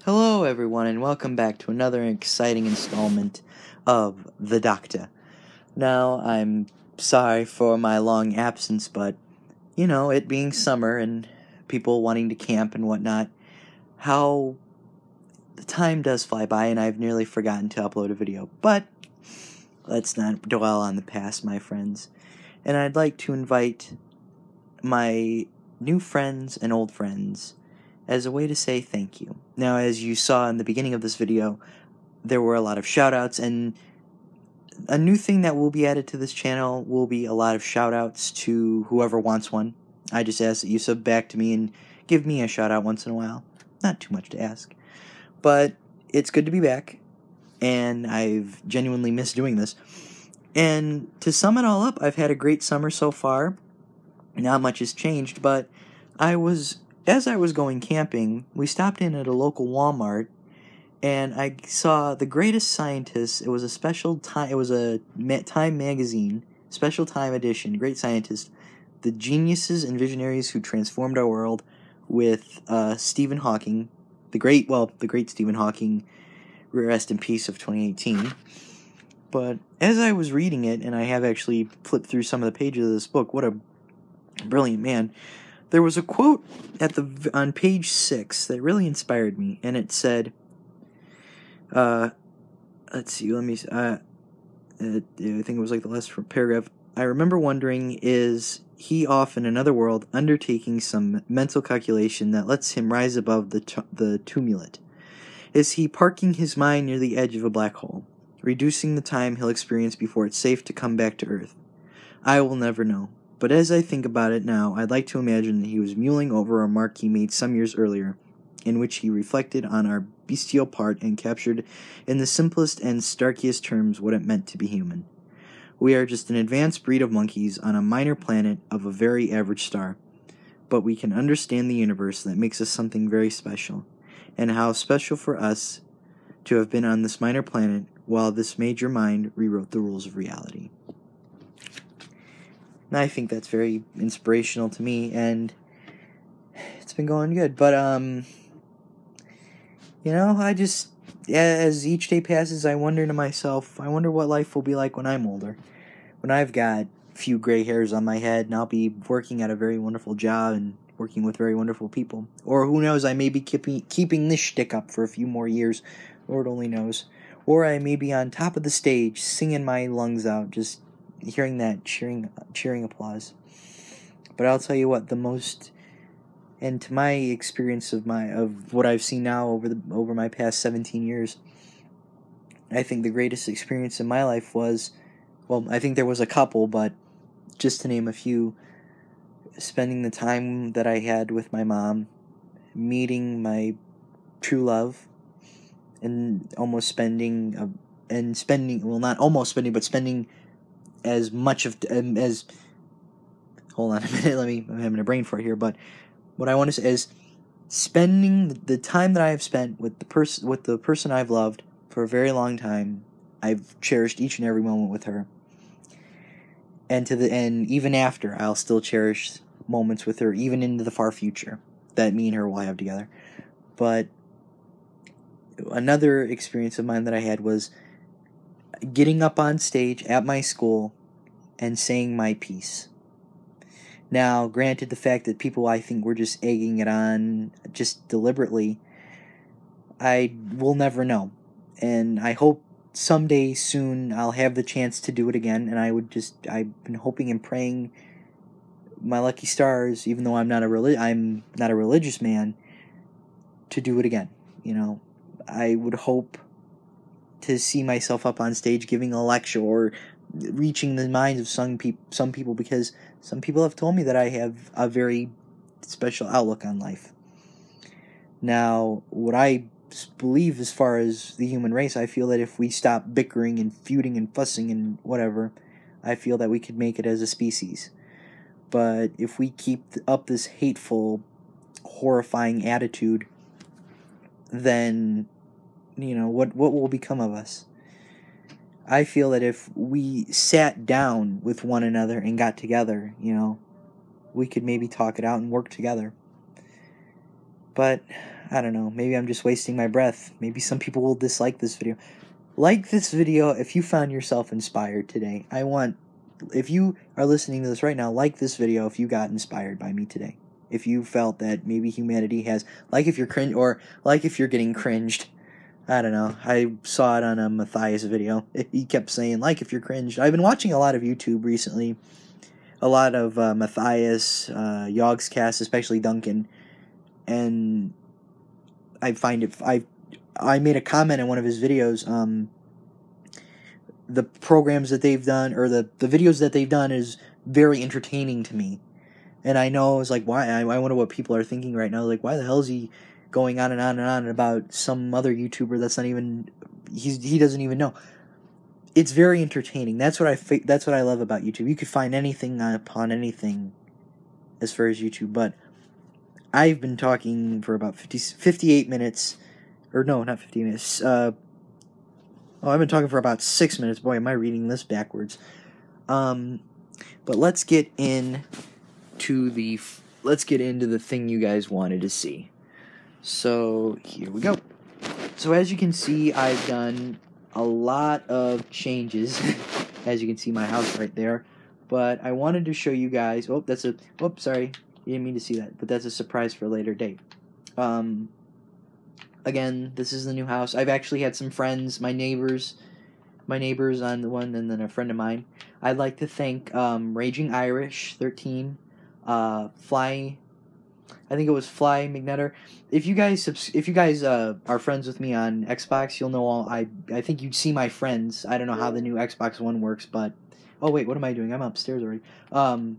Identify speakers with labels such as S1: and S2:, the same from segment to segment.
S1: Hello everyone and welcome back to another exciting installment of The Doctor. Now, I'm sorry for my long absence, but, it being summer and people wanting to camp and whatnot, how the time does fly by and I've nearly forgotten to upload a video. But, let's not dwell on the past, my friends. And I'd like to invite my new friends and old friends as a way to say thank you. Now, as you saw in the beginning of this video, there were a lot of shoutouts, and a new thing that will be added to this channel will be a lot of shoutouts to whoever wants one. I just ask that you sub back to me and give me a shoutout once in a while. Not too much to ask. But it's good to be back, and I've genuinely missed doing this. And to sum it all up, I've had a great summer so far. Not much has changed, but as I was going camping, we stopped in at a local Walmart, and I saw The Greatest Scientist. It was a special time. It was a Time magazine, special time edition. Great Scientist, the geniuses and visionaries who transformed our world, with Stephen Hawking, the great Stephen Hawking, rest in peace, of 2018. But as I was reading it, and I have actually flipped through some of the pages of this book, what a brilliant man. There was a quote on page 6 that really inspired me, and it said, let's see, I think it was like the last paragraph. I remember wondering, is he off in another world undertaking some mental calculation that lets him rise above the tumulus? Is he parking his mind near the edge of a black hole, reducing the time he'll experience before it's safe to come back to Earth? I will never know. But as I think about it now, I'd like to imagine that he was mulling over a remark he made some years earlier, in which he reflected on our bestial part and captured in the simplest and starkiest terms what it meant to be human. We are just an advanced breed of monkeys on a minor planet of a very average star, but we can understand the universe that makes us something very special, and how special for us to have been on this minor planet while this major mind rewrote the rules of reality. And I think that's very inspirational to me, and it's been going good. But, I just, as each day passes, I wonder to myself, I wonder what life will be like when I'm older. When I've got a few gray hairs on my head, and I'll be working at a very wonderful job and working with very wonderful people. Or who knows, I may be keeping this shtick up for a few more years. Lord only knows. Or I may be on top of the stage, singing my lungs out, just hearing that cheering applause. But I'll tell you what, and to my experience of what I've seen now over my past 17 years, I think the greatest experience in my life was, I think there was a couple, but just to name a few, spending the time that I had with my mom, meeting my true love, and spending as much of as hold on a minute, I'm having a brain fart here, but what I want to say is spending the time that I have spent with the person I've loved for a very long time. I've cherished each and every moment with her, and even after, I'll still cherish moments with her, even into the far future that me and her will have together. But another experience of mine that I had was getting up on stage at my school and saying my piece. Now, granted, the fact that people, I think, were just egging it on just deliberately, I will never know. And I hope someday soon I'll have the chance to do it again, and I've been hoping and praying my lucky stars, even though I'm not a religious man, to do it again. I would hope to see myself up on stage giving a lecture or reaching the minds of some people, because some people have told me that I have a very special outlook on life. Now, what I believe as far as the human race, I feel that if we stop bickering and feuding and fussing and whatever, I feel that we could make it as a species. But if we keep up this hateful, horrifying attitude, then what will become of us? I feel that if we sat down with one another and got together, we could maybe talk it out and work together. But I don't know, maybe I'm just wasting my breath. Maybe some people will dislike this video. Like this video if you found yourself inspired today. If you are listening to this right now, like this video if you got inspired by me today. If you felt that maybe humanity has, like if you're cringe, or like if you're getting cringed. I don't know. I saw it on a Matthias video. He kept saying, like if you're cringed. I've been watching a lot of YouTube recently. A lot of Matthias, Yogscast, especially Duncan. And I find it, I made a comment in one of his videos, the programs that they've done, or the videos that they've done is very entertaining to me. And I know, it's like, why, I wonder what people are thinking right now, like, why the hell is he going on and on and on about some other YouTuber that's not even, he doesn't even know. It's very entertaining. That's what I love about YouTube. You could find anything upon anything as far as YouTube, but I've been talking for about 58 minutes, or no, not 50 minutes, I've been talking for about 6 minutes. Boy, am I reading this backwards. But let's get into the thing you guys wanted to see. So, here we go. So, as you can see, I've done a lot of changes. As you can see, my house right there. But I wanted to show you guys, sorry, you didn't mean to see that, but that's a surprise for a later date. Again, this is the new house. I've actually had some friends, my neighbors on the one, and then a friend of mine. I'd like to thank Raging Irish 13, I think it was Fly McNutter. If you guys are friends with me on Xbox, you'll know I think you'd see my friends. I don't know how the new Xbox One works, but oh wait, what am I doing? I'm upstairs already. Hold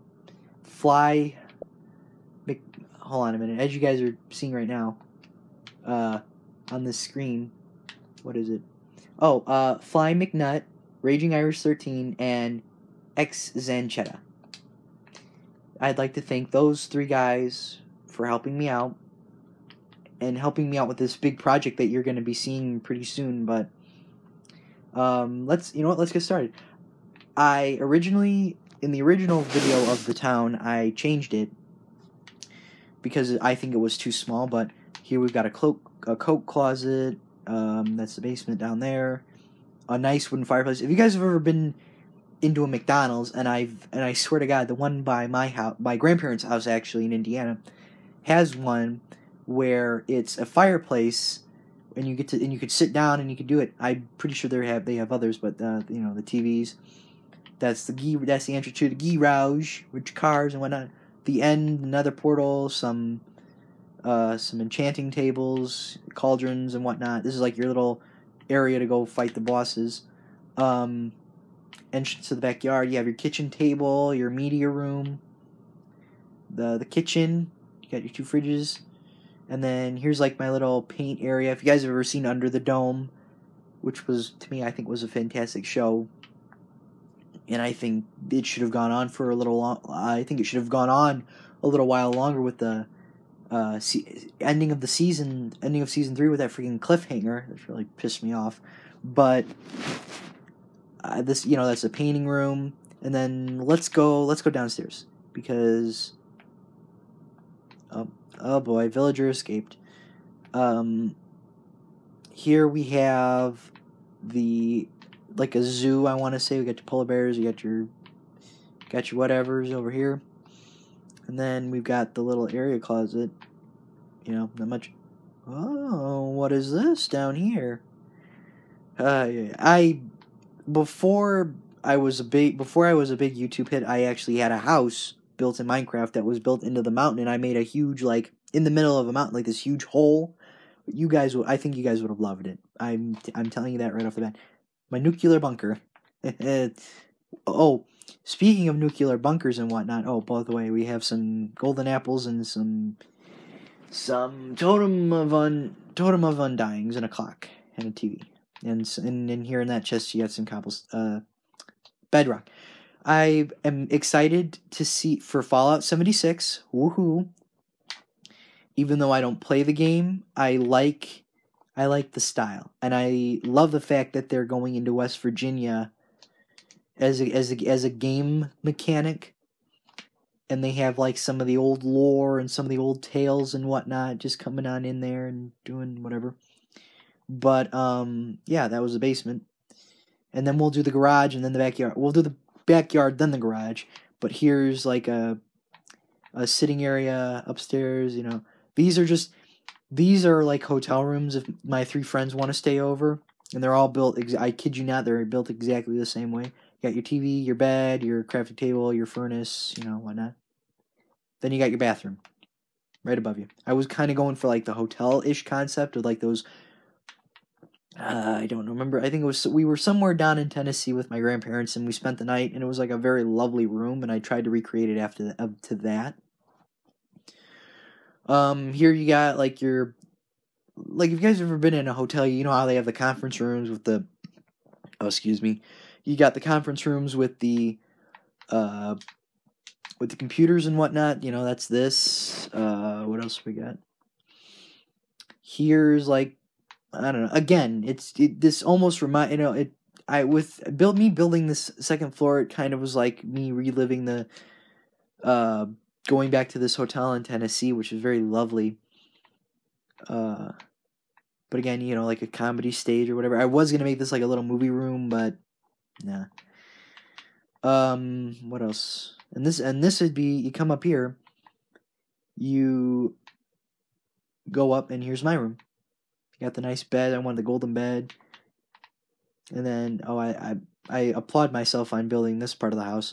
S1: on a minute. As you guys are seeing right now, on this screen, what is it? Oh, Fly McNut, Raging Irish 13, and X Zanchetta. I'd like to thank those 3 guys for helping me out, and helping me out with this big project that you're going to be seeing pretty soon. But let's get started. In the original video of the town, I changed it because I think it was too small. But here we've got a coat closet. That's the basement down there. A nice wooden fireplace. If you guys have ever been into a McDonald's, and I swear to God, the one by my house, my grandparents' house actually in Indiana, has one where it's a fireplace, and you could sit down and you could do it. I'm pretty sure they have others, but the TVs. That's the entrance to the garage with cars and whatnot. The end, another portal, some enchanting tables, cauldrons and whatnot. This is like your little area to go fight the bosses. Entrance to the backyard. You have your kitchen table, your media room, the kitchen. You got your 2 fridges, and then here's like my little paint area. If you guys have ever seen Under the Dome, which was, to me, I think was a fantastic show, and I think it should have gone on for a little long. I think it should have gone on a little while longer with the ending of season 3 with that freaking cliffhanger. That really pissed me off. But that's a painting room, and then let's go downstairs because oh boy, villager escaped. Here we have like a zoo, I want to say. We got your polar bears, you got your whatevers over here, and then we've got the little area closet. Not much. Oh, what is this down here? Before I was a big YouTube hit, I actually had a house built in Minecraft that was built into the mountain, and I made a huge, like, in the middle of a mountain, like this huge hole. I think you guys would have loved it. I'm telling you that right off the bat. My nuclear bunker. Oh, speaking of nuclear bunkers and whatnot, oh, by the way, we have some golden apples and some totem of undyings and a clock and a TV. And here in that chest, you got some bedrock. I am excited to see for Fallout 76. Woohoo! Even though I don't play the game, I like the style, and I love the fact that they're going into West Virginia as a game mechanic. and they have like some of the old lore and some of the old tales and whatnot just coming on in there and doing whatever. But yeah, that was the basement. And then we'll do the garage and then the backyard. We'll do the backyard, then the garage. But here's like a sitting area upstairs, you know. These are like hotel rooms if my 3 friends want to stay over. And they're all built, I kid you not, they're built exactly the same way. You got your TV, your bed, your crafting table, your furnace, you know, whatnot. Then you got your bathroom right above you. I was kind of going for like the hotel-ish concept of like those, I don't remember. I think it was, we were somewhere down in Tennessee with my grandparents and we spent the night and it was like a very lovely room and I tried to recreate it after to that. Here you got like your, like if you guys have ever been in a hotel, you know how they have the conference rooms with the, oh excuse me, you got the conference rooms with the computers and whatnot. You know, that's this. What else we got? Here's like, I don't know. Again, this almost remind, you know, me building this second floor, it kind of was like me reliving the going back to this hotel in Tennessee, which is very lovely. But again, you know, like a comedy stage or whatever. I was gonna make this like a little movie room, but nah. What else? And this would be, you come up here, you go up, and here's my room. You got the nice bed. I wanted the golden bed. And then, oh, I applaud myself on building this part of the house.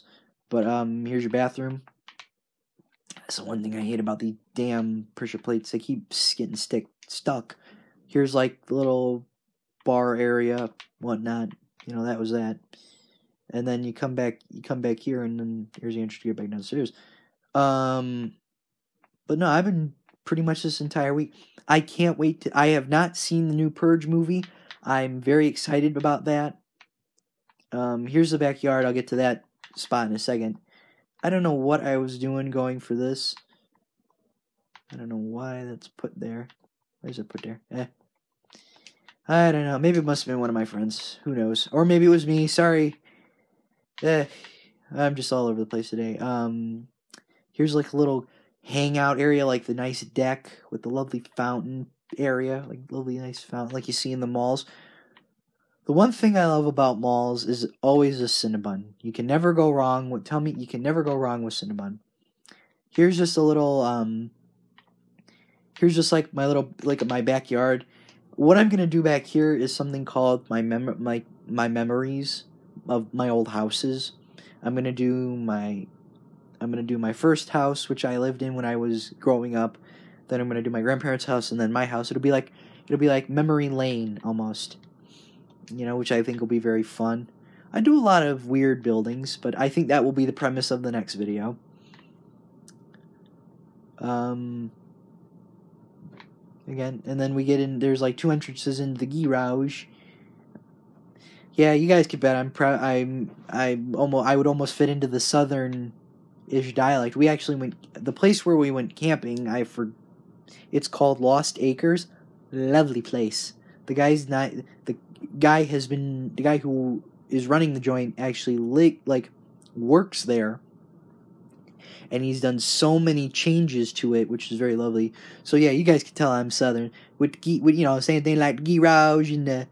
S1: But here's your bathroom. That's the one thing I hate about the damn pressure plates. They keep getting stuck. Here's like the little bar area, whatnot. You know, that was that. And then you come back here, and then here's the entrance to get back downstairs. But no, I've been pretty much this entire week. I can't wait I have not seen the new Purge movie. I'm very excited about that. Here's the backyard. I'll get to that spot in a second. I don't know what I was doing going for this. I don't know why that's put there. Where's it put there? I don't know. Maybe it must have been one of my friends. Who knows? Or maybe it was me. Sorry. I'm just all over the place today. Here's like a little hangout area, like the nice deck with the lovely fountain area, like lovely nice fountain, like you see in the malls. The one thing I love about malls is always a Cinnabon. You can never go wrong with. Tell me, you can never go wrong with Cinnabon. Here's just a little. Here's just like my little, like my backyard. What I'm gonna do back here is something called my memories of my old houses. I'm gonna do my first house, which I lived in when I was growing up. Then I'm gonna do my grandparents' house, and then my house. It'll be like memory lane almost. You know, which I think will be very fun. I do a lot of weird buildings, but I think that will be the premise of the next video. Again, and then we get in. There's like 2 entrances into the garage. Yeah, you guys can bet I'm proud. I would almost fit into the southern-ish dialect. We actually went, the place where we went camping. It's called Lost Acres. Lovely place. The guy who is running the joint actually works there, and he's done so many changes to it, which is very lovely. So yeah, you guys can tell I'm southern with you know, saying things like garage and the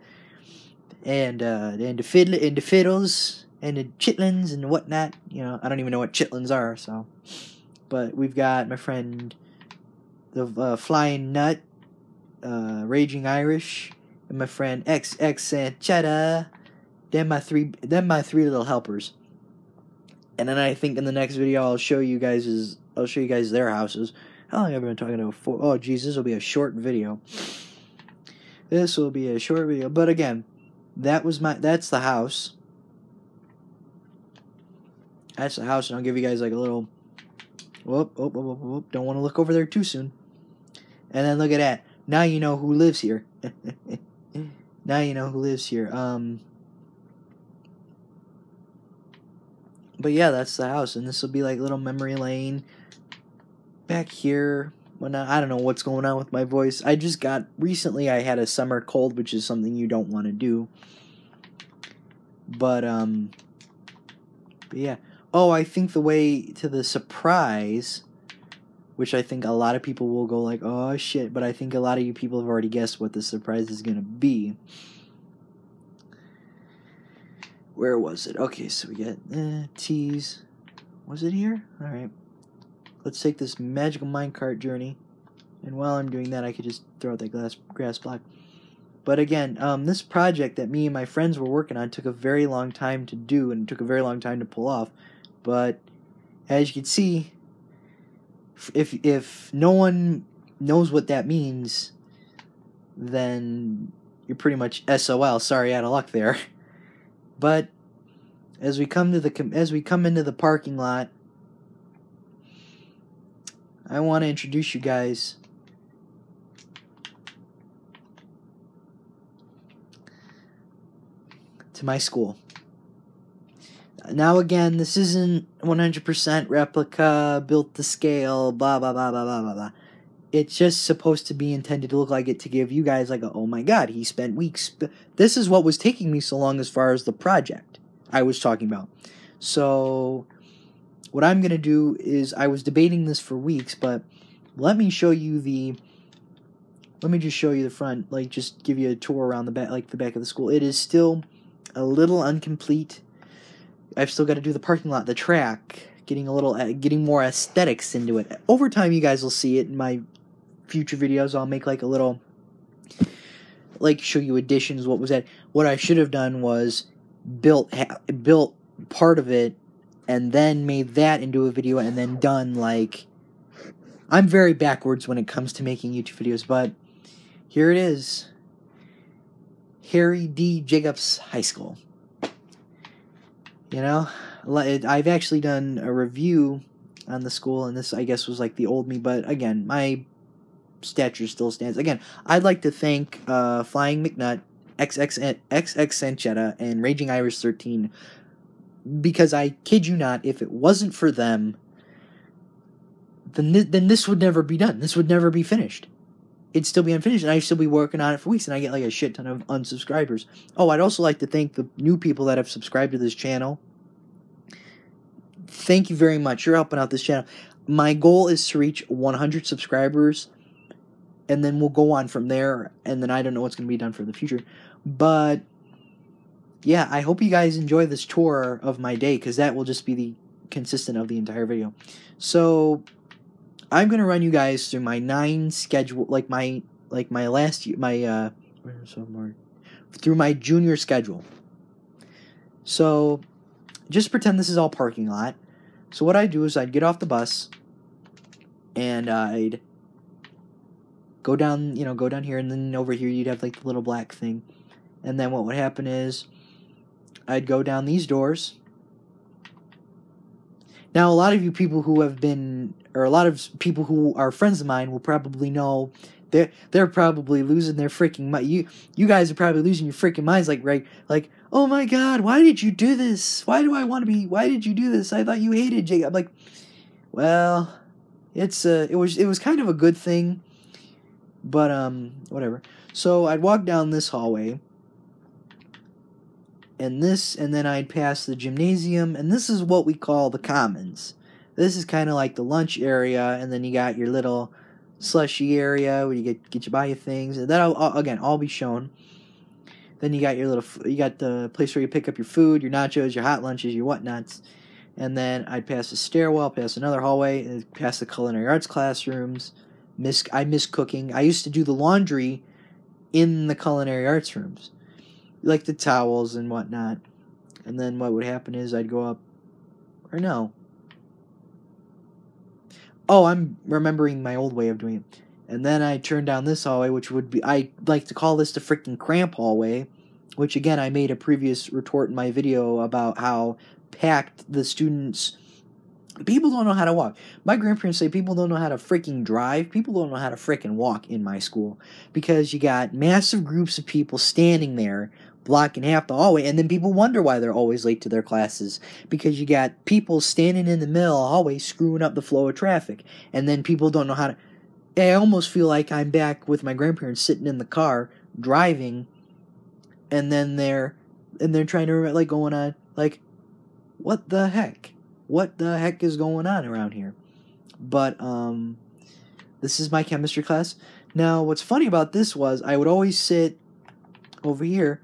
S1: fiddles and the chitlins and whatnot. You know, I don't even know what chitlins are. So, but we've got my friend the Flying Nut, Raging Irish, and my friend XX Cheddar. Then my three little helpers. And then I think in the next video I'll show you guys their houses. How long have I been talking about? Oh geez, this will be a short video. This will be a short video. But again, that's the house. That's the house, and I'll give you guys like a little whoop. Don't want to look over there too soon. And then look at that. Now you know who lives here. Now you know who lives here. But yeah, that's the house, and this will be like little memory lane back here. Well, now, I don't know what's going on with my voice. Recently I had a summer cold, which is something you don't want to do. But yeah. Oh, I think the way to the surprise, which I think a lot of people will go like, oh shit, but I think a lot of you people have already guessed what the surprise is going to be. Where was it? Okay, so we get tease. Was it here? Alright. Let's take this magical minecart journey. And while I'm doing that, I could just throw out that grass block. But again, this project that me and my friends were working on took a very long time to do, and took a very long time to pull off. But as you can see, if no one knows what that means, then you're pretty much SOL. Sorry, out of luck there. But as we come into the parking lot, I want to introduce you guys to my school. Now again, this isn't 100% replica, built to scale, blah blah blah blah blah blah blah. It's just supposed to be intended to look like it, to give you guys like a, oh my god, he spent weeks. This is what was taking me so long as far as the project I was talking about. So what I'm going to do is, I was debating this for weeks, but let me just show you the front, like just give you a tour around the back, like the back of the school. It is still a little incomplete. I've still got to do the parking lot, the track, getting more aesthetics into it. Over time, you guys will see it in my future videos. I'll make like a little, like, show you additions. What was that? What I should have done was built part of it, and then made that into a video, and then done like. I'm very backwards when it comes to making YouTube videos, but here it is. Harry D. Jacobs High School. You know, I've actually done a review on the school, and this, I guess, was like the old me, but again, my stature still stands. Again, I'd like to thank Flying McNutt, XX Sanchetta, and Raging Irish 13, because I kid you not, if it wasn't for them, then this would never be done. This would never be finished. It'd still be unfinished, and I'd still be working on it for weeks, and I get like a shit ton of unsubscribers. Oh, I'd also like to thank the new people that have subscribed to this channel. Thank you very much. You're helping out this channel. My goal is to reach 100 subscribers, and then we'll go on from there, and then I don't know what's going to be done for the future. But yeah, I hope you guys enjoy this tour of my day, because that will just be the consistent of the entire video. So I'm gonna run you guys through my 9 schedule, through my junior schedule. So just pretend this is all parking lot. So what I'd do is I'd get off the bus, and I'd go down here, and then over here you'd have like the little black thing, and then what would happen is I'd go down these doors. Now, a lot of you people who have been, or a lot of people who are friends of mine will probably know they're probably losing their freaking mind. You guys are probably losing your freaking minds, like, oh my god, why did you do this? Why did you do this? I thought you hated Jake. I'm like, well, it was kind of a good thing, but whatever. So I'd walk down this hallway, and then I'd pass the gymnasium, and this is what we call the commons. This is kind of like the lunch area, and then you got your little slushy area where you get you buy your things, and that'll all be shown. Then you got the place where you pick up your food, your nachos, your hot lunches, your whatnots, and then I'd pass a stairwell, pass another hallway, and pass the culinary arts classrooms. I miss cooking. I used to do the laundry in the culinary arts rooms, like the towels and whatnot. And then what would happen is I'd go up, or no. Oh, I'm remembering my old way of doing it. And then I turn down this hallway, which would be, I like to call this the freaking cramp hallway, which again, I made a previous retort in my video about how packed the students. People don't know how to walk. My grandparents say people don't know how to freaking drive. People don't know how to freaking walk in my school, because you got massive groups of people standing there blocking half the hallway, and then people wonder why they're always late to their classes, because you got people standing in the middle of the hallway screwing up the flow of traffic, and then people don't know how to. I almost feel like I'm back with my grandparents sitting in the car driving, and then they're trying to remember, like, going on, like, what the heck? what the heck is going on around here? But this is my chemistry class. Now, what's funny about this was I would always sit over here,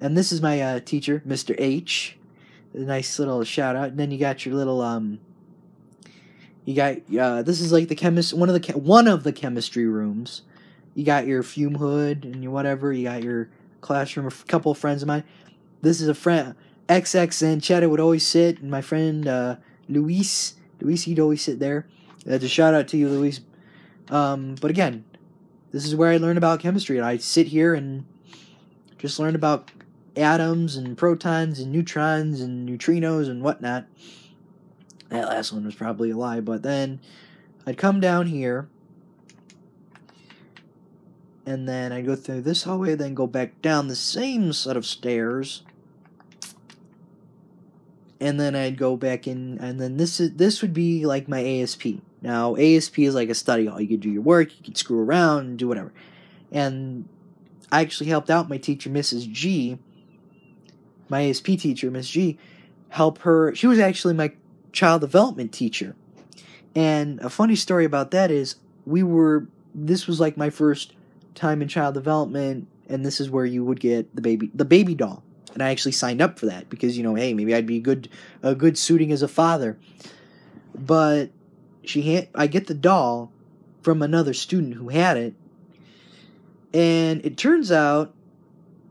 S1: and this is my teacher, Mr. H. A nice little shout out. And then you got your little this is like the one of the chemistry rooms. You got your fume hood and your whatever. You got your classroom. A couple of friends of mine. This is a friend. XX and Cheddar would always sit, and my friend Luis, he'd always sit there. That's a shout out to you, Luis. But again, this is where I learn about chemistry. And I sit here and just learn about atoms and protons and neutrons and neutrinos and whatnot. That last one was probably a lie, but then I'd come down here, and then I'd go through this hallway, then go back down the same set of stairs, and then I'd go back in, and then this would be like my ASP. Now, ASP is like a study hall. You could do your work, you could screw around, and do whatever. And I actually helped out my teacher, Mrs. G, my ASP teacher, Miss G, help her. She was actually my child development teacher. And a funny story about that is this was like my first time in child development, and this is where you would get the baby doll. And I actually signed up for that because, hey, maybe I'd be a good suiting as a father. But I get the doll from another student who had it, and it turns out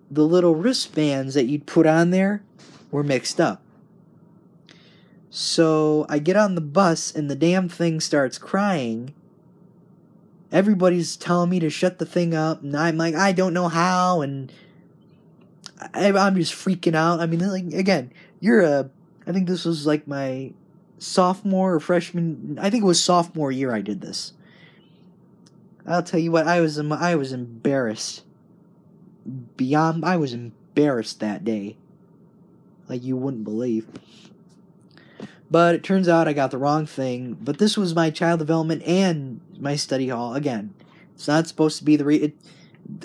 S1: the little wristbands that you'd put on there were mixed up. So I get on the bus, and the damn thing starts crying. Everybody's telling me to shut the thing up, and I'm like, I don't know how, and I'm just freaking out. I mean, like, again, I think this was like my sophomore or freshman, I think it was sophomore year I did this. I'll tell you what, I was embarrassed. I was embarrassed that day. Like you wouldn't believe. But it turns out I got the wrong thing. But this was my child development and my study hall. Again, it's not supposed to be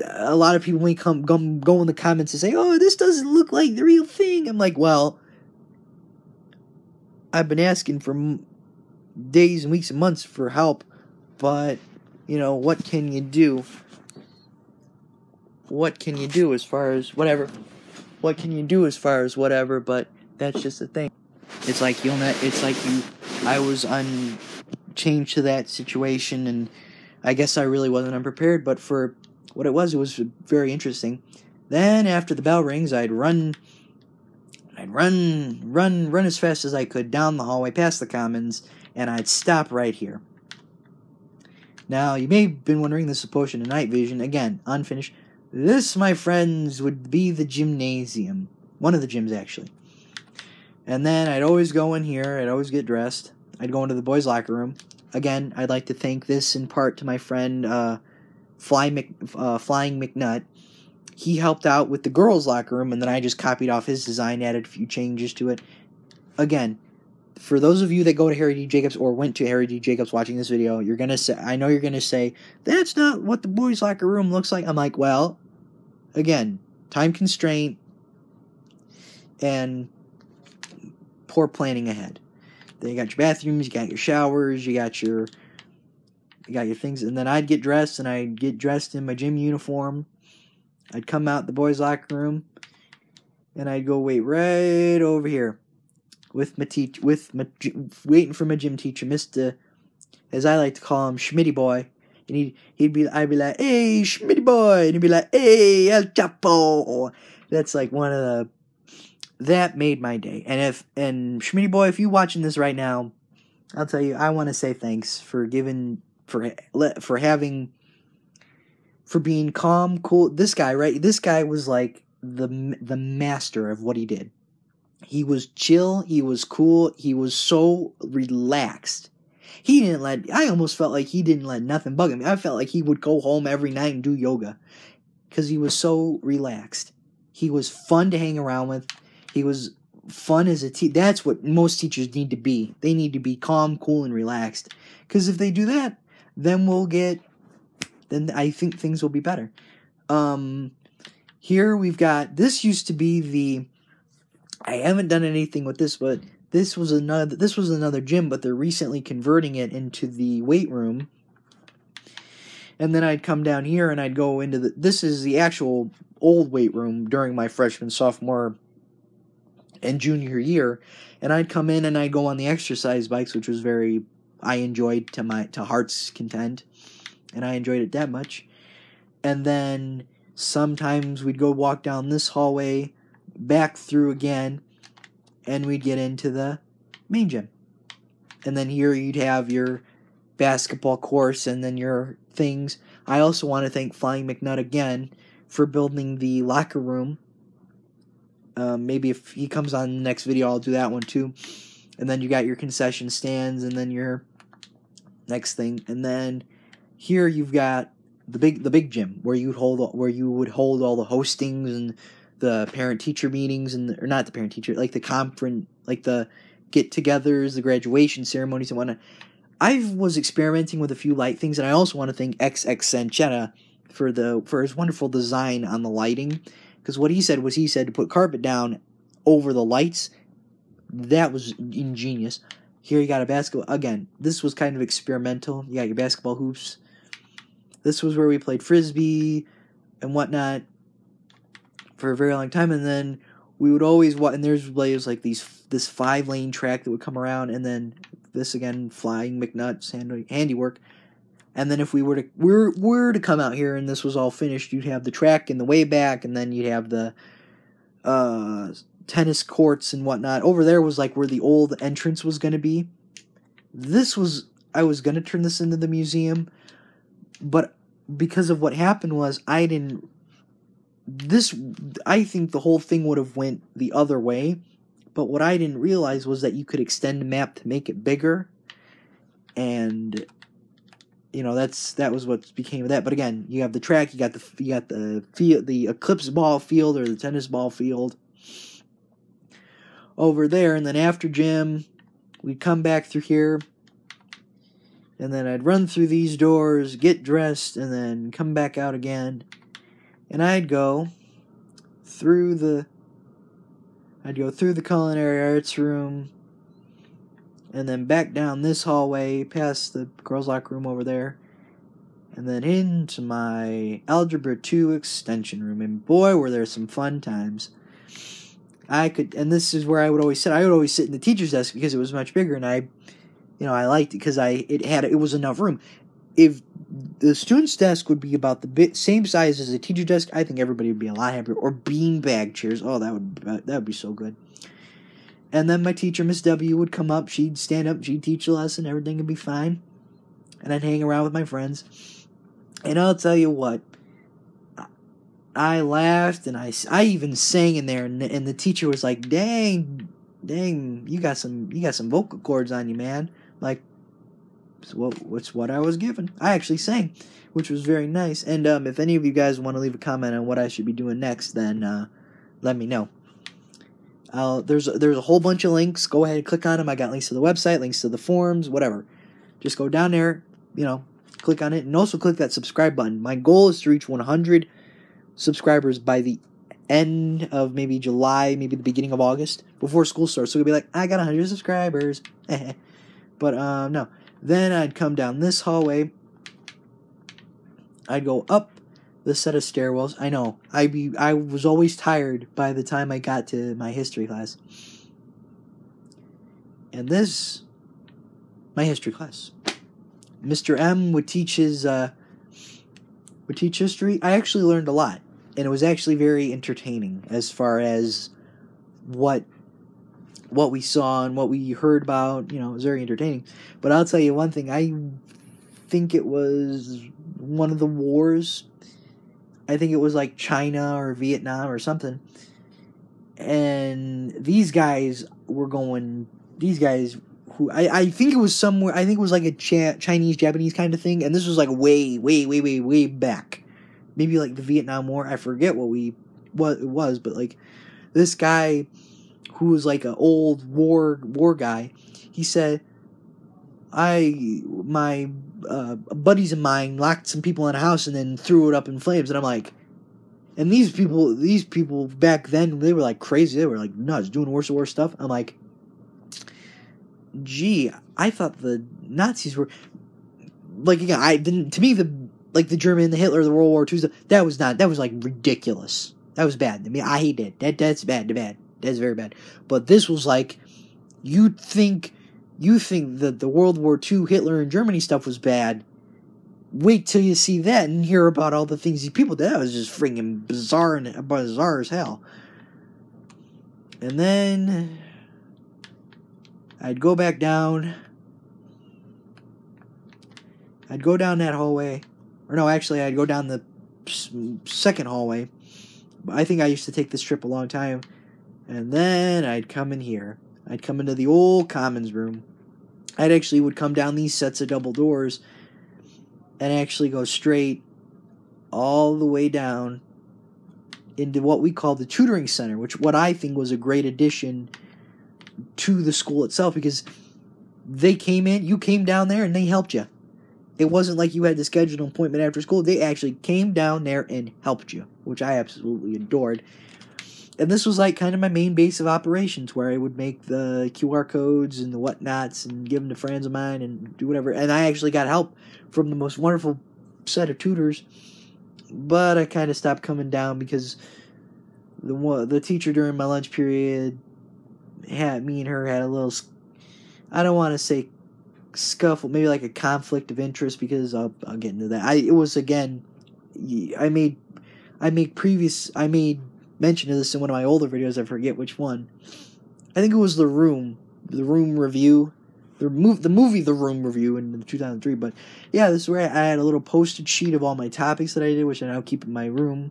S1: a lot of people, when you go in the comments and say, oh, this doesn't look like the real thing. I'm like, well, I've been asking for days and weeks and months for help. But, what can you do? What can you do as far as whatever? What can you do as far as whatever? But that's just the thing. It's like I was changed to that situation, and I guess I really wasn't unprepared, but for what it was very interesting. Then after the bell rings, I'd run as fast as I could down the hallway past the commons, and I'd stop right here. Now, you may have been wondering, this is a potion of night vision. Again, unfinished. This, my friends, would be the gymnasium. One of the gyms, actually. And then I'd always go in here. I'd always get dressed. I'd go into the boys' locker room. Again, I'd like to thank this in part to my friend Flying McNutt. He helped out with the girls' locker room, and then I just copied off his design, added a few changes to it. Again, for those of you that go to Harry D. Jacobs or went to Harry D. Jacobs watching this video, I know you're gonna say, that's not what the boys' locker room looks like. I'm like, well, again, time constraint and poor planning ahead. Then you got your bathrooms, you got your showers, you got your things, and then I'd get dressed, and I'd get dressed in my gym uniform. I'd come out the boys' locker room, and I'd go wait right over here with my waiting for my gym teacher, Mr., as I like to call him, Schmitty Boy. And I'd be like, hey, Schmitty Boy, and he'd be like, hey, El Chapo. That's like that made my day. And Schmitty Boy, if you're watching this right now, I'll tell you, I want to say thanks for being calm, cool. This guy was like the master of what he did. He was chill, he was cool, he was so relaxed. I almost felt like he didn't let nothing bug him. I felt like he would go home every night and do yoga, because he was so relaxed. He was fun to hang around with. He was fun as a teacher. That's what most teachers need to be. They need to be calm, cool, and relaxed. Because if they do that, then I think things will be better. Here we've got, this used to be I haven't done anything with this, but this was another gym, but they're recently converting it into the weight room. And then I'd come down here and I'd go into this is the actual old weight room during my freshman, sophomore, and junior year. And I'd come in and I'd go on the exercise bikes, which was I enjoyed to heart's content. And I enjoyed it that much. And then sometimes we'd go walk down this hallway, back through again, and we'd get into the main gym. And then here you'd have your basketball course and then your things. I also want to thank Flying McNutt again for building the locker room. Maybe if he comes on the next video, I'll do that one too. And then you got your concession stands, and then your next thing, and then here you've got the big gym where you would hold all the hostings and the parent-teacher meetings, or not the parent-teacher, like the conference, like the get-togethers, the graduation ceremonies and whatnot. I was experimenting with a few light things, and I also want to thank XX Sanchetta for his wonderful design on the lighting. Because what he said to put carpet down over the lights. That was ingenious. Here you got a basketball. Again, this was kind of experimental. You got your basketball hoops. This was where we played frisbee and whatnot for a very long time. And then we would always watch, and there's like this 5-lane track that would come around, and then this again, Flying McNutt's handiwork. And then if we were to come out here and this was all finished, you'd have the track in the way back, and then you'd have the tennis courts and whatnot. Over there was like where the old entrance was going to be. I was going to turn this into the museum, but because of what happened was I think the whole thing would have went the other way, but what I didn't realize was that you could extend the map to make it bigger, and that was what became of that. But again, you have the track, you got the field, the Eclipse ball field or the tennis ball field over there, and then after gym, we'd come back through here, and then I'd run through these doors, get dressed, and then come back out again, and I'd go through the culinary arts room, and then back down this hallway, past the girls' locker room over there, and then into my Algebra 2 extension room, and boy, were there some fun times. And this is where I would always sit. I would always sit in the teacher's desk because it was much bigger, and I liked it because it was enough room. If the student's desk would be about the same size as the teacher's desk, I think everybody would be a lot happier. Or beanbag chairs. Oh, that would be so good. And then my teacher, Miss W, would come up. She'd stand up. She'd teach a lesson. Everything would be fine. And I'd hang around with my friends. And I'll tell you what, I laughed, and I even sang in there, and the teacher was like, dang, you got some vocal cords on you, man. Like, it's what I was given. I actually sang, which was very nice. And if any of you guys want to leave a comment on what I should be doing next, then let me know. There's a whole bunch of links. Go ahead and click on them. I got links to the website, links to the forums, whatever. Just go down there, click on it, and also click that subscribe button. My goal is to reach 100 subscribers by the end of maybe July, maybe the beginning of August, before school starts. So it'll be like, I got 100 subscribers. But no. Then I'd come down this hallway. I'd go up the set of stairwells. I know. I was always tired by the time I got to my history class. And this, my history class. Mr. M would teach history. I actually learned a lot. And it was actually very entertaining as far as what we saw and what we heard about. It was very entertaining. But I'll tell you one thing. I think it was one of the wars. I think it was like China or Vietnam or something. And these guys who I think it was somewhere. I think it was like a Chinese, Japanese kind of thing. And this was like way back. Maybe like the Vietnam War. I forget what it was, but like this guy who was like an old war guy, he said, my buddies of mine locked some people in a house and then threw it up in flames. And I'm like, and these people back then, they were like crazy. They were like nuts, doing worse and worse stuff. I'm like, gee, I thought the Nazis were like, again, I didn't, to me, the German, the Hitler, the World War II stuff, that was like ridiculous. That was bad. I mean, I hate it. That's bad. That's very bad. But this was like, you think that the World War II, Hitler and Germany stuff was bad. Wait till you see that and hear about all the things these people did. That was just freaking bizarre as hell. And then I'd go back down. I'd go down that hallway. Or no, actually, I'd go down the second hallway. I think I used to take this trip a long time. And then I'd come in here. I'd come into the old commons room. I'd actually would come down these sets of double doors and actually go straight all the way down into what we call the tutoring center, which what I think was a great addition to the school itself, because they came in, you came down there and they helped you. It wasn't like you had to schedule an appointment after school. They actually came down there and helped you, which I absolutely adored. And this was like kind of my main base of operations, where I would make the QR codes and the whatnots and give them to friends of mine and do whatever. And I actually got help from the most wonderful set of tutors. But I kind of stopped coming down because the teacher during my lunch period had me and her had a little, I don't want to say scuffle, maybe like a conflict of interest, because I'll get into that. It was, again, I made mention of this in one of my older videos. I forget which one. I think it was the Room review, the movie The Room review in 2003. But yeah, this is where I had a little posted sheet of all my topics that I did, which I now keep in my room.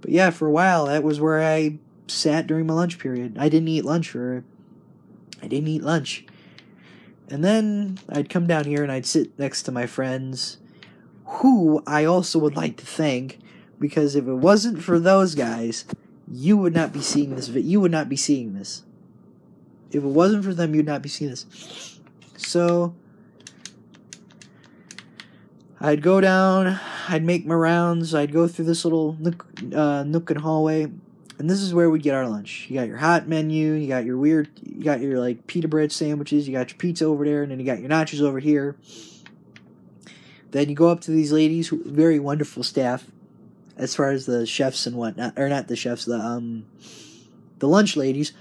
S1: But yeah, for a while that was where I sat during my lunch period. I didn't eat lunch. And then I'd come down here and I'd sit next to my friends, who I also would like to thank, because if it wasn't for those guys, you would not be seeing this. You would not be seeing this. If it wasn't for them, you'd not be seeing this. So I'd go down, I'd make my rounds, I'd go through this little nook and hallway, and this is where we get our lunch. You got your hot menu, you got your like pita bread sandwiches, you got your pizza over there, and then you got your nachos over here. Then you go up to these ladies, very wonderful staff, as far as the chefs and whatnot, or not the chefs, the lunch ladies.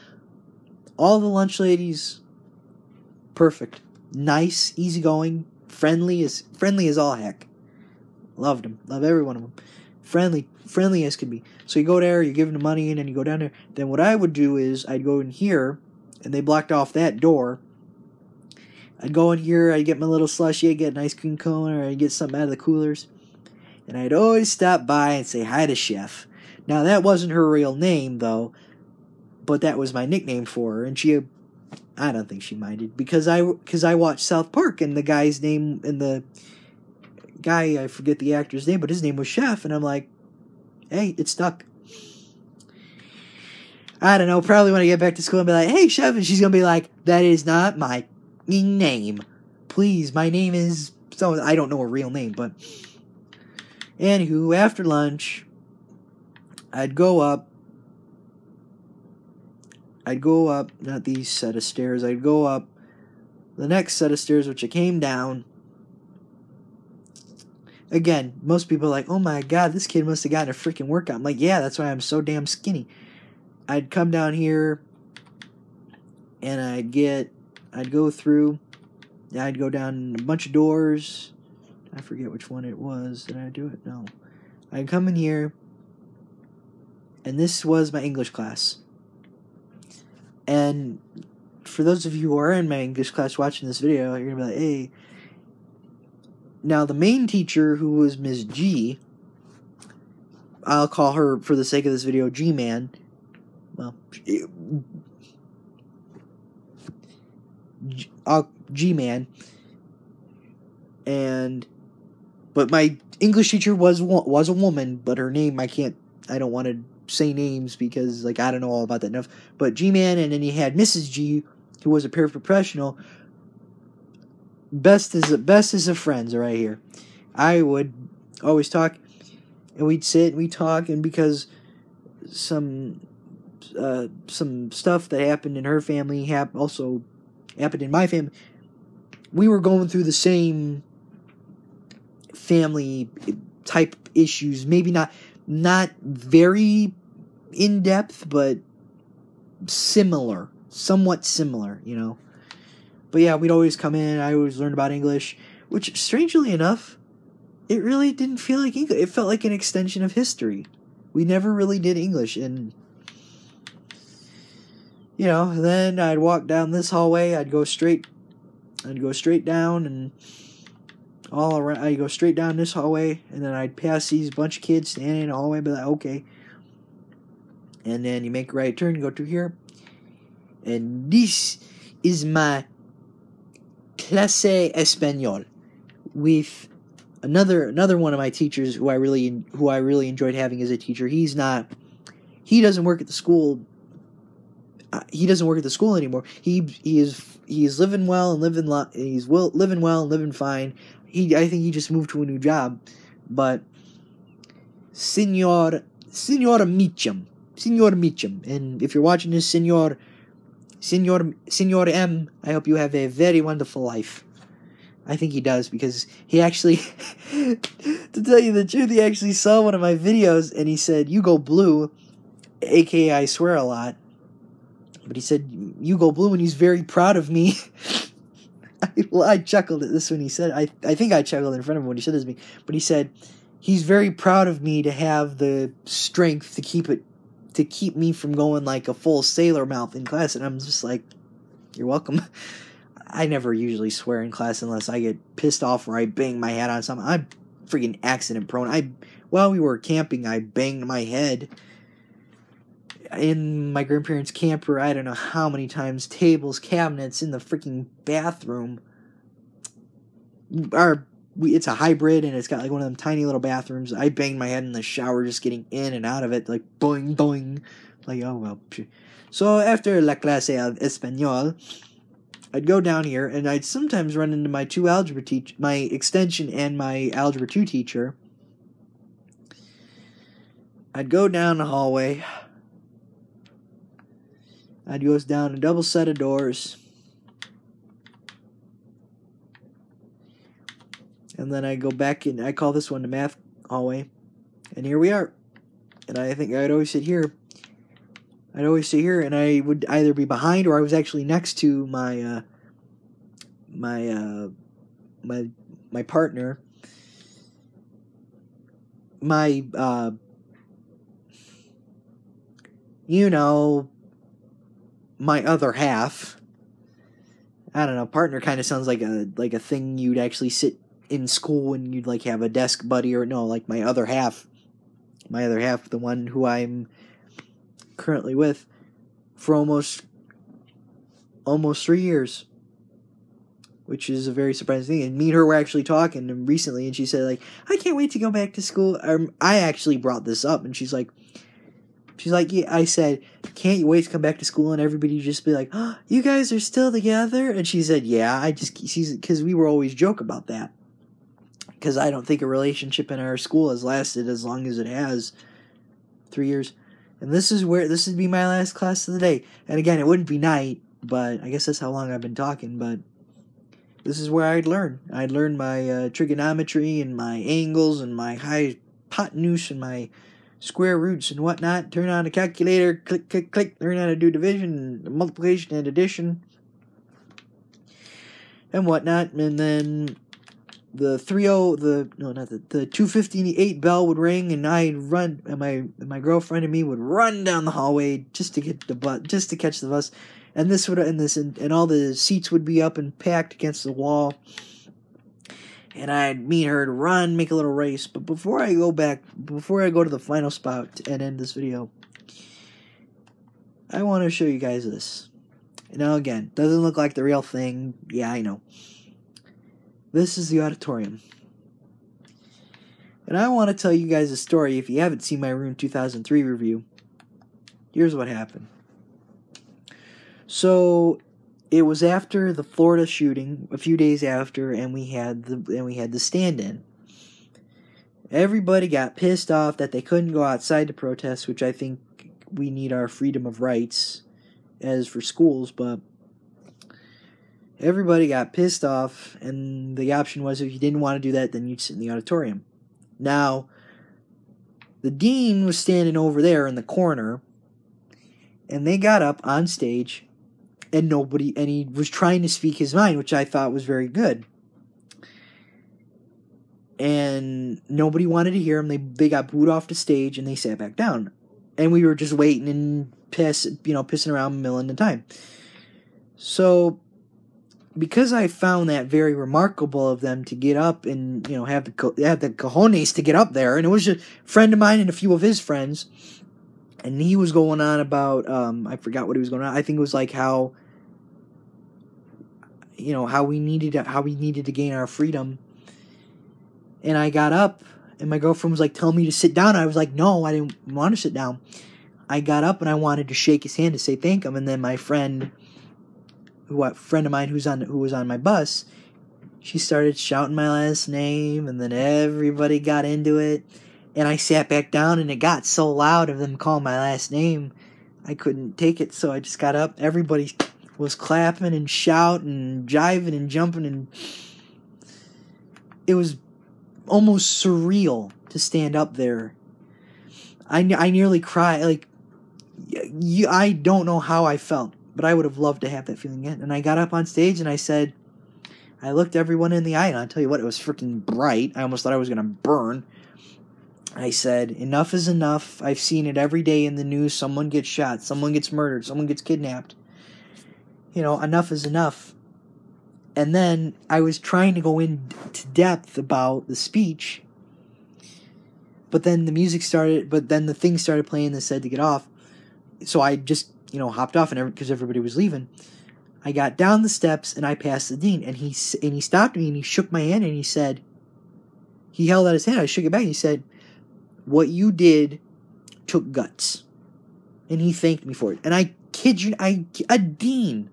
S1: All the lunch ladies, perfect, nice, easygoing, friendly as all heck. Loved them, love every one of them. Friendly as could be. So you go there, you give them the money, and then you go down there. Then what I would do is I'd go in here, and they blocked off that door. I'd go in here, I'd get my little slushie, I'd get an ice cream cone, or I'd get something out of the coolers. And I'd always stop by and say hi to Chef. Now, that wasn't her real name, though, but that was my nickname for her. And I don't think she minded, because I watched South Park, and the guy's name, and the guy, I forget the actor's name, but his name was Chef, and I'm like, hey, it stuck. I don't know, probably when I get back to school and be like, hey, Chef, and she's going to be like, that is not my name. Please, my name is, so I don't know a real name, but anywho, after lunch, I'd go up, not these set of stairs, I'd go up the next set of stairs, which I came down. Again, most people are like, oh my god, this kid must have gotten a freaking workout. I'm like, yeah, that's why I'm so damn skinny. I'd come down here, and I'd go through, I'd go down a bunch of doors. I forget which one it was. Did I do it? No. I'd come in here, and this was my English class. And for those of you who are in my English class watching this video, you're going to be like, hey. Now, the main teacher, who was Ms. G, I'll call her, for the sake of this video, G-Man. Well, G-Man. But my English teacher was a woman, but her name, I don't want to say names because, like, I don't know all about that enough. But G-Man, and then you had Mrs. G, who was a paraprofessional. Best is of friends right here. I would always talk, and we'd sit and we'd talk, and because some some stuff that happened in her family also happened in my family. We were going through the same family type issues, maybe not very in depth, but similar, somewhat similar, you know. But yeah, we'd always come in. I always learned about English, which strangely enough, it really didn't feel like English. It felt like an extension of history. We never really did English, and you know, then I'd walk down this hallway. I'd go straight down and all around. I'd go straight down this hallway, and then I'd pass these bunch of kids standing in the hallway. I'd be like, okay. And then you make a right turn, go through here, and this is my clase español with another one of my teachers who I really enjoyed having as a teacher. He doesn't work at the school. He doesn't work at the school anymore. He is living well and living fine. I think he just moved to a new job. But Senor Meacham, and if you're watching this, Senor M, I hope you have a very wonderful life. I think he does, because he actually, to tell you the truth, he actually saw one of my videos and he said, "You go blue," aka I swear a lot. But he said, "You go blue," and he's very proud of me. I chuckled at this when he said, I think I chuckled in front of him when he said this to me, but he said, he's very proud of me to have the strength to keep me from going like a full sailor mouth in class. And I'm just like, you're welcome. I never usually swear in class unless I get pissed off or I bang my head on something. I'm freaking accident prone. While we were camping, I banged my head in my grandparents' camper, I don't know how many times, tables, cabinets, in the freaking bathroom. It's a hybrid, and it's got like one of them tiny little bathrooms. I banged my head in the shower just getting in and out of it, like boing, boing. Like, oh, well. So after la clase of español, I'd go down here, and I'd sometimes run into my two algebra my extension and my algebra 2 teacher. I'd go down the hallway. I'd go down a double set of doors. And then I'd go back and I call this one the math hallway. And here we are. And I think I'd always sit here. And I would either be behind or I was actually next to my my partner. My other half. I don't know, partner kind of sounds like a thing you'd actually sit in school and you'd like have a desk buddy, or no, like my other half, the one who I'm currently with for almost 3 years, which is a very surprising thing. And me and her were actually talking recently, and she said, like, I can't wait to go back to school. I actually brought this up, and she's like, yeah, I said, can't you wait to come back to school and everybody just be like, oh, you guys are still together? And she said, yeah, because we were always joke about that. Because I don't think a relationship in our school has lasted as long as it has, 3 years. And this would be my last class of the day. And again, it wouldn't be night, but I guess that's how long I've been talking, but this is where I'd learn. I'd learn my trigonometry and my angles and my hypotenuse and my square roots and whatnot. Turn on a calculator, click, click, click, learn how to do division, multiplication, and addition, and whatnot. And then the 2:58 bell would ring, and I'd run, and my girlfriend and me would run down the hallway just to catch the bus. And and all the seats would be up and packed against the wall. And I'd meet her to run, make a little race. But before I go to the final spot and end this video, I want to show you guys this. Now again, doesn't look like the real thing. Yeah, I know. This is the auditorium. And I want to tell you guys a story. If you haven't seen my Room 2003 review, here's what happened. So it was after the Florida shooting, a few days after, and we had the stand-in. Everybody got pissed off that they couldn't go outside to protest, which I think we need our freedom of rights as for schools, but everybody got pissed off, and the option was if you didn't want to do that, then you'd sit in the auditorium. Now, the dean was standing over there in the corner, and they got up on stage, and he was trying to speak his mind, which I thought was very good. And nobody wanted to hear him. They got booed off the stage, and they sat back down. And we were just waiting and pissing around, milling the time. So, because I found that very remarkable of them to get up and have the cojones to get up there, and it was just a friend of mine and a few of his friends, and he was going on about I forgot what he was going on. I think it was like how we needed to gain our freedom. And I got up, and my girlfriend was like telling me to sit down. I was like, no, I didn't want to sit down. I got up and I wanted to shake his hand to say thank him, and then my friend of mine who was on my bus, she started shouting my last name, and then everybody got into it, and I sat back down, and it got so loud of them calling my last name, I couldn't take it, so I just got up. Everybody was clapping and shouting and jiving and jumping, and it was almost surreal to stand up there. I nearly cried. Like, I don't know how I felt, but I would have loved to have that feeling again. And I got up on stage and I looked everyone in the eye, and I'll tell you what, it was freaking bright. I almost thought I was going to burn. I said, enough is enough. I've seen it every day in the news. Someone gets shot. Someone gets murdered. Someone gets kidnapped. Enough is enough. And then I was trying to go into depth about the speech, but then the thing started playing that said to get off. So I just, hopped off, and because everybody was leaving. I got down the steps, and I passed the dean, and he stopped me, and he shook my hand, and he said, he held out his hand, I shook it back, and he said, what you did took guts. And he thanked me for it. And I kid you, a dean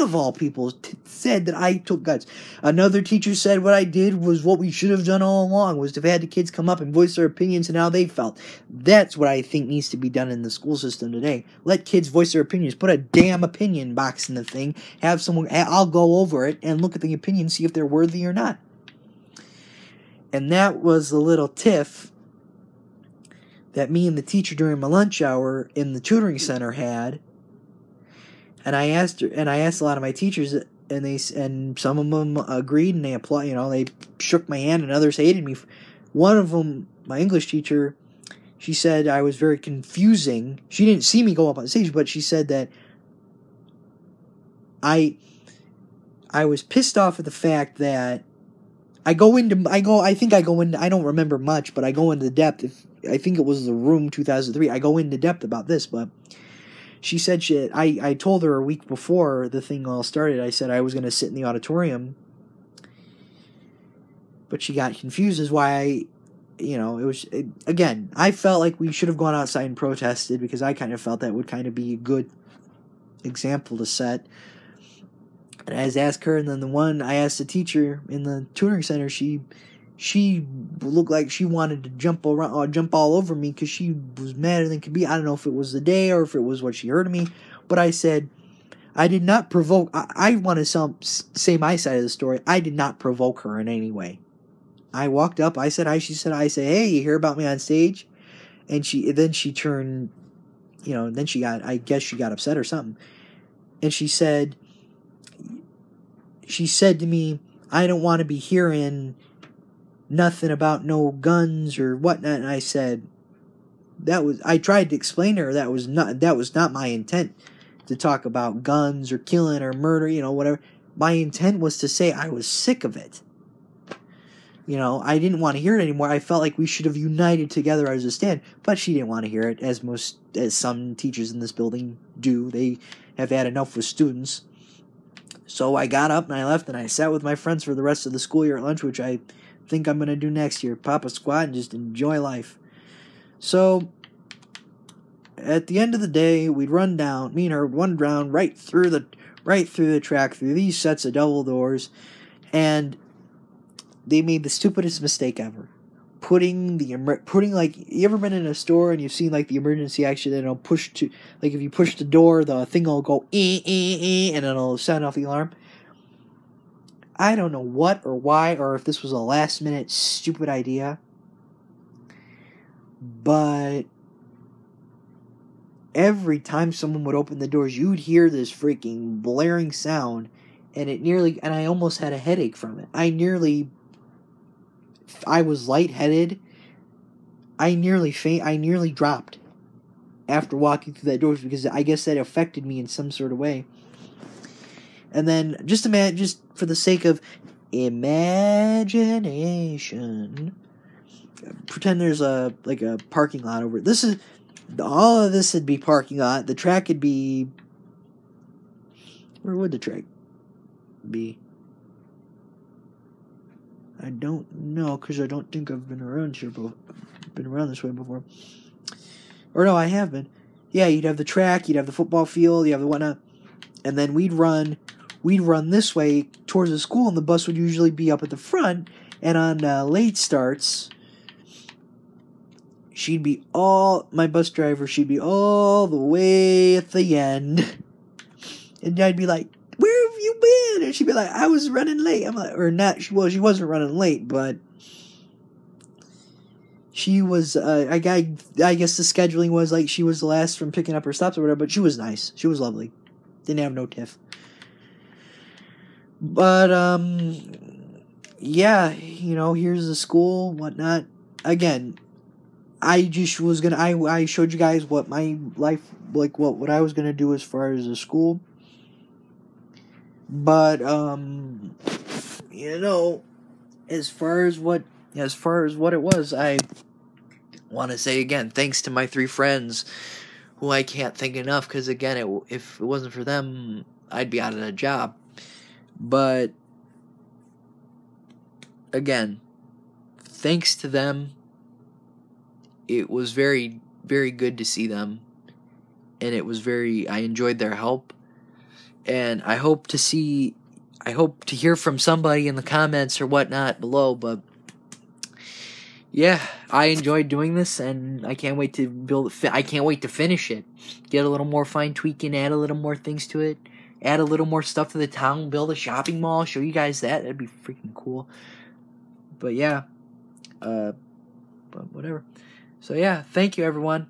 S1: of all people said that I took guts. Another teacher said what I did was what we should have done all along, was to have had the kids come up and voice their opinions and how they felt. That's what I think needs to be done in the school system today. Let kids voice their opinions. Put a damn opinion box in the thing. Have someone, I'll go over it and look at the opinion, see if they're worthy or not. And that was the little tiff that me and the teacher during my lunch hour in the tutoring center had. And I asked a lot of my teachers, and some of them agreed, and they applauded. They shook my hand, and others hated me. One of them, my English teacher, she said I was very confusing. She didn't see me go up on stage, but she said that I was pissed off at the fact that I don't remember much, but I go into depth. I think it was the Room 2003. I go into depth about this, but she said I told her a week before the thing all started, I said I was going to sit in the auditorium, but she got confused as why again, I felt like we should have gone outside and protested, because I kind of felt that would kind of be a good example to set. And I asked her, and then I asked the teacher in the tutoring center, she looked like she wanted to jump all over me, because she was madder than could be. I don't know if it was the day or if it was what she heard of me, but I said, I did not provoke. I want to say my side of the story. I did not provoke her in any way. I walked up. I said hi. She said, hey, you hear about me on stage? And she turned, then I guess she got upset or something. And she said to me, I don't want to be hearing nothing about no guns or whatnot. And I said, I tried to explain to her that was not my intent to talk about guns or killing or murder, whatever. My intent was to say I was sick of it. I didn't want to hear it anymore. I felt like we should have united together as a stand, but she didn't want to hear it, as some teachers in this building do. They have had enough with students. So I got up and I left, and I sat with my friends for the rest of the school year at lunch, which I think I'm going to do next year. Pop a squat and just enjoy life. So at the end of the day, me and her run down right through the track, through these sets of double doors, and they made the stupidest mistake ever. putting like, you ever been in a store and you've seen like the emergency action, and it'll push to, like, if you push the door, the thing will go and it'll sound off the alarm. I don't know what or why, or if this was a last minute stupid idea, but every time someone would open the doors, you'd hear this freaking blaring sound, and I almost had a headache from it. I was lightheaded. I nearly dropped after walking through that doors, because I guess that affected me in some sort of way. And then, just for the sake of imagination, pretend there's a parking lot over. All of this would be parking lot. The track would be, where would the track be? I don't know, because I don't think I've been around here been around this way before. Or no, I have been. Yeah, you'd have the track, you'd have the football field, you have the whatnot, and then we'd run this way towards the school, and the bus would usually be up at the front, and on late starts, my bus driver, she'd be all the way at the end, and I'd be like, "Where have you been?" And she'd be like, "I was running late." I'm like, or not, she wasn't running late, but she was, I guess the scheduling was like she was the last from picking up her stops or whatever, but she was nice. She was lovely. Didn't have no tiff. But, yeah, here's the school, whatnot. Again, I showed you guys what my life, like, what I was gonna do as far as the school. But, as far as what it was, I want to say again, thanks to my 3 friends, who I can't thank enough, because again, if it wasn't for them, I'd be out of a job. But, again, thanks to them, it was very, very good to see them, and I enjoyed their help, and I hope to hear from somebody in the comments or whatnot below, but, yeah, I enjoyed doing this, and I can't wait to I can't wait to finish it, get a little more fine tweaking, add a little more things to it, add a little more stuff to the town, build a shopping mall, show you guys that. That'd be freaking cool. But yeah, but whatever. So yeah, thank you everyone.